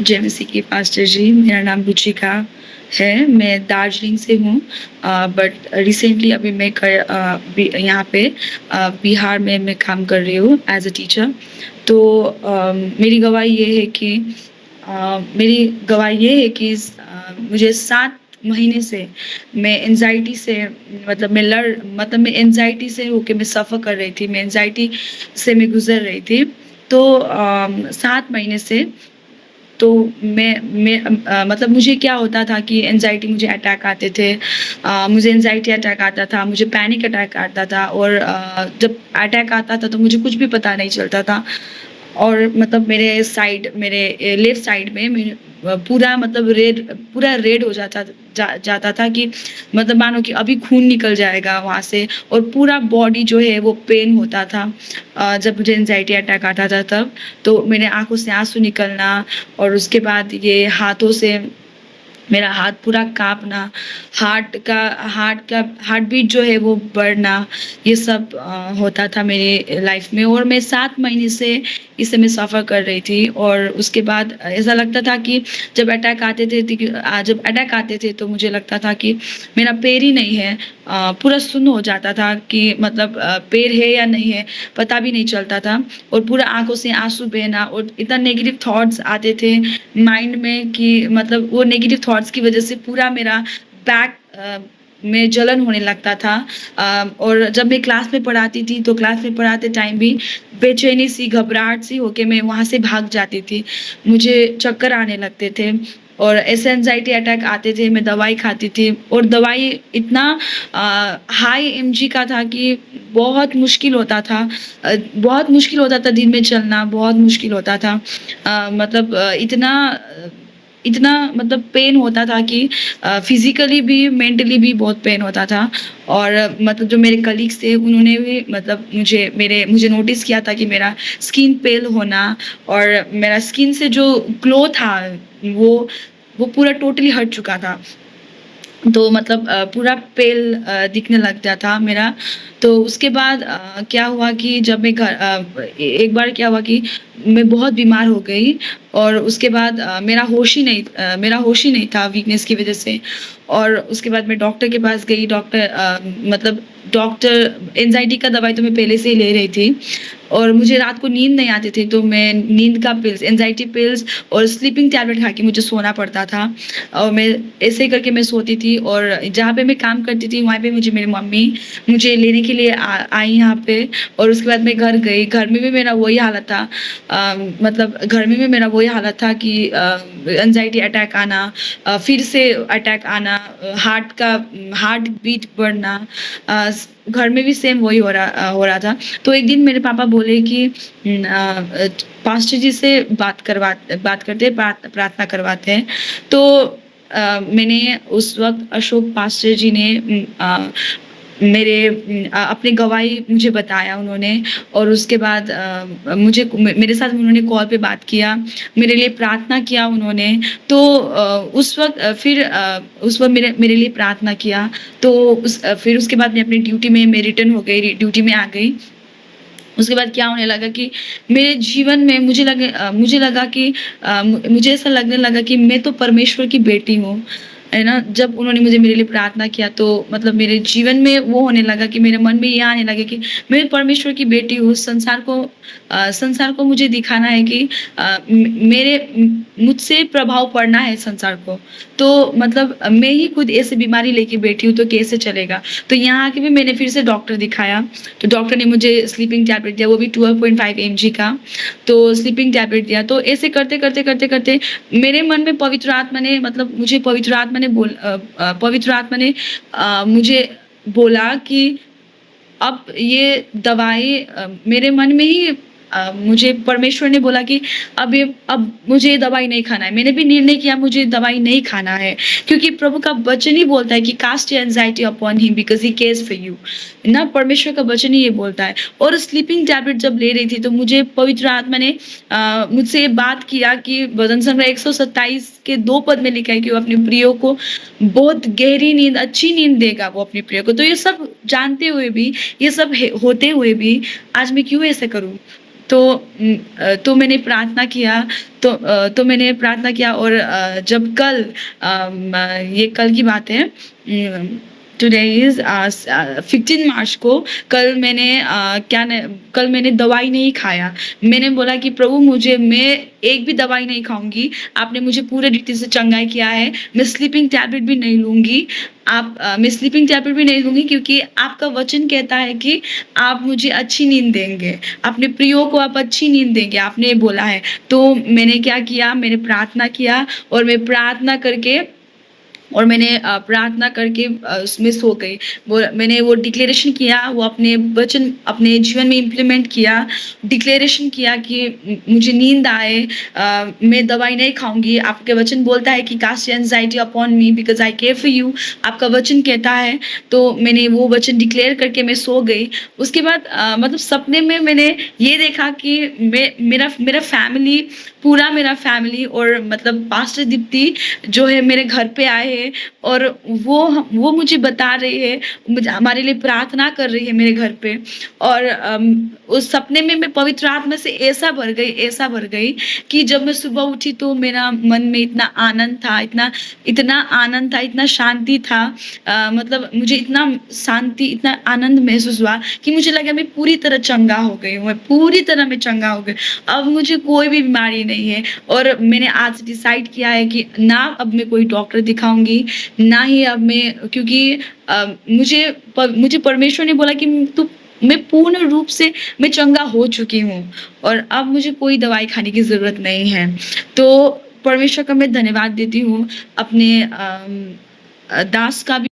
जय मसीह की पास्टर जी, मेरा नाम रुचिका है, मैं दार्जिलिंग से हूँ। बट रिसेंटली अभी मैं यहाँ पे बिहार में मैं काम कर रही हूँ एज़ अ टीचर। तो मेरी गवाही ये है कि मेरी गवाही ये है कि मुझे 7 महीने से मैं एंग्ज़ायटी से मतलब मैं एंग्ज़ायटी से होके मैं सफ़र कर रही थी, मैं एंग्ज़ायटी से मैं गुज़र रही थी। तो 7 महीने से तो मतलब मुझे क्या होता था कि एंग्ज़ायटी मुझे अटैक आते थे। मुझे एंग्ज़ायटी अटैक आता था, मुझे पैनिक अटैक आता था और जब अटैक आता था तो मुझे कुछ भी पता नहीं चलता था। और मतलब मेरे लेफ्ट साइड में मेरे पूरा मतलब पूरा रेड हो जाता था कि मतलब मानो कि अभी खून निकल जाएगा वहाँ से और पूरा बॉडी जो है वो पेन होता था। जब मुझे एंग्ज़ायटी अटैक आता था तब, तो मेरे आँखों से आँसू निकलना और उसके बाद ये हाथों से मेरा हाथ पूरा काँपना, हार्ट बीट जो है वो बढ़ना, ये सब होता था मेरी लाइफ़ में और मैं 7 महीने से इससे मैं सफ़र कर रही थी और उसके बाद ऐसा लगता था कि जब अटैक आते थे तो मुझे लगता था कि मेरा पैर ही नहीं है। पूरा सुन्न हो जाता था कि मतलब पैर है या नहीं है, पता भी नहीं चलता था और पूरा आँखों से आँसू बहना और इतना नेगेटिव थॉट्स आते थे माइंड में कि मतलब वो नेगेटिव थॉट्स की वज़ह से पूरा मेरा बैक में जलन होने लगता था। और जब मैं क्लास में पढ़ाती थी तो क्लास में पढ़ाते टाइम भी बेचैनी-सी, घबराहट-सी होके मैं वहाँ से भाग जाती थी। मुझे चक्कर आने लगते थे और ऐसे एंग्ज़ायटी अटैक आते थे, मैं दवाई खाती थी और दवाई इतना हाई एमजी का था कि बहुत मुश्किल होता था दिन में चलना, बहुत मुश्किल होता था। मतलब इतना मतलब पेन होता था कि फिज़िकली भी, मेंटली भी बहुत पेन होता था और मतलब जो मेरे कलीग्स थे उन्होंने भी मतलब मुझे नोटिस किया था कि मेरा स्किन पेल होना और मेरा स्किन से जो ग्लो था वो वो पूरा टोटली हट चुका था। तो मतलब पूरा पेल दिखने लग गया था मेरा। तो उसके बाद क्या हुआ कि एक बार क्या हुआ कि मैं बहुत बीमार हो गई और उसके बाद मेरा होश ही नहीं था वीकनेस की वज़ह से। और उसके बाद मैं डॉक्टर के पास गई, मतलब डॉक्टर एंग्ज़ायटी का दवाई तो मैं पहले से ही ले रही थी और मुझे रात को नींद नहीं आती थी, तो मैं नींद का पिल्स, एंग्ज़ायटी पिल्स और स्लीपिंग टैबलेट खा के मुझे सोना पड़ता था और मैं ऐसे ही करके मैं सोती थी और जहाँ पे मैं काम करती थी वहाँ पे मेरी मम्मी मुझे लेने के लिए आई यहाँ पे और उसके बाद मैं घर गई। घर में भी मेरा वही हालत था। मतलब घर में भी मेरा वही हालत था कि एंग्ज़ायटी अटैक आना, फिर से अटैक आना, हार्ट बीट बढ़ना। घर में भी सेम वही हो रहा था। तो एक दिन मेरे पापा बोले कि पास्टर जी से प्रार्थना करवाते हैं। तो मैंने उस वक़्त अशोक पास्टर जी ने अपनी गवाही मुझे बताया उन्होंने और उसके बाद मेरे साथ उन्होंने कॉल पे बात किया, मेरे लिए प्रार्थना किया उन्होंने। तो उस वक़्त मेरे लिए प्रार्थना किया। तो फिर उसके बाद मैं अपनी ड्यूटी में मैं रिटर्न हो गई, ड्यूटी में आ गई। उसके बाद क्या होने लगा कि मेरे जीवन में मुझे लगा कि मुझे ऐसा लगने लगा कि मैं तो परमेश्वर की बेटी हूँ, है ना? जब उन्होंने मेरे लिए प्रार्थना किया तो मतलब मेरे जीवन में वो होने लगा कि मेरे मन में ये आने लगा कि मैं परमेश्वर की बेटी हूँ। संसार को मुझे दिखाना है कि मुझसे प्रभाव पड़ना है संसार को। तो मतलब मैं ही खुद ऐसे बीमारी लेके बैठी हूँ तो कैसे चलेगा? तो यहाँ आके भी मैंने फिर से डॉक्टर दिखाया। तो डॉक्टर ने मुझे स्लीपिंग टैबलेट दिया, वो भी 12.5 एमजी का। तो स्लीपिंग टैबलेट दिया। तो ऐसे करते मेरे मन में पवित्र आत्मा ने मुझे बोला कि अब ये दवाई मेरे मन में ही मुझे परमेश्वर ने बोला कि अब मुझे ये दवाई नहीं खाना है। मैंने भी निर्णय किया मुझे दवाई नहीं खाना है क्योंकि प्रभु का वचन ही बोलता है कि cast your anxiety upon him because he cares for you. ना परमेश्वर का वचन ही ये बोलता है। और स्लीपिंग टैबलेट जब ले रही थी तो मुझे पवित्र आत्मा ने मुझसे ये बात किया कि भजन संग्रह 127 के 2 पद में लिखा है कि वो अपने प्रियो को बहुत गहरी नींद, अच्छी नींद देगा वो अपने प्रिय को। तो ये सब जानते हुए भी, ये सब होते हुए भी आज मैं क्यों ऐसे करूँ? तो तो मैंने प्रार्थना किया, तो मैंने प्रार्थना किया और जब कल ये कल की बात है, टुडे इज़ 15 मार्च को, कल मैंने कल मैंने दवाई नहीं खाया। मैंने बोला कि प्रभु मैं एक भी दवाई नहीं खाऊँगी। आपने मुझे पूरे रीति से चंगाई किया है। मैं स्लीपिंग टैबलेट भी नहीं लूँगी। मैं स्लीपिंग टैबलेट भी नहीं लूँगी क्योंकि आपका वचन कहता है कि आप मुझे अच्छी नींद देंगे। अपने प्रियों को आप अच्छी नींद देंगे, आपने बोला है। तो मैंने क्या किया, मैंने प्रार्थना किया और मैं प्रार्थना करके और मैंने प्रार्थना करके उसमें सो गई। मैंने वो डिक्लेरेशन किया, वो अपने वचन अपने जीवन में इम्प्लीमेंट किया। डिक्लेरेशन किया कि मुझे नींद आए, मैं दवाई नहीं खाऊँगी। आपके वचन बोलता है कि cast anxiety upon me because I care for you, आपका वचन कहता है। तो मैंने वो वचन डिक्लेयर करके मैं सो गई। उसके बाद मतलब सपने में मैंने ये देखा कि मेरा फैमिली, पूरा मेरा फैमिली और मतलब पास्टर दीप्ति जो है मेरे घर पे आए हैं और वो मुझे बता रही है, मुझे हमारे लिए प्रार्थना कर रही है मेरे घर पे। और उस सपने में मैं पवित्र आत्मा से ऐसा भर गई कि जब मैं सुबह उठी तो मेरा मन में इतना आनंद था, इतना आनंद था, इतना शांति था। मतलब मुझे इतना शांति, इतना आनंद महसूस हुआ कि मुझे लगा मैं पूरी तरह चंगा हो गई हूँ, मैं पूरी तरह मैं चंगा हो गई। अब मुझे कोई भी बीमारी नहीं है और मैंने आज डिसाइड किया है कि ना अब मैं कोई डॉक्टर दिखाऊँगी, ना ही अब मैं, क्योंकि मुझे परमेश्वर ने बोला कि मैं पूर्ण रूप से मैं चंगा हो चुकी हूँ और अब मुझे कोई दवाई खाने की ज़रूरत नहीं है। तो परमेश्वर का मैं धन्यवाद देती हूँ, अपने दास का भी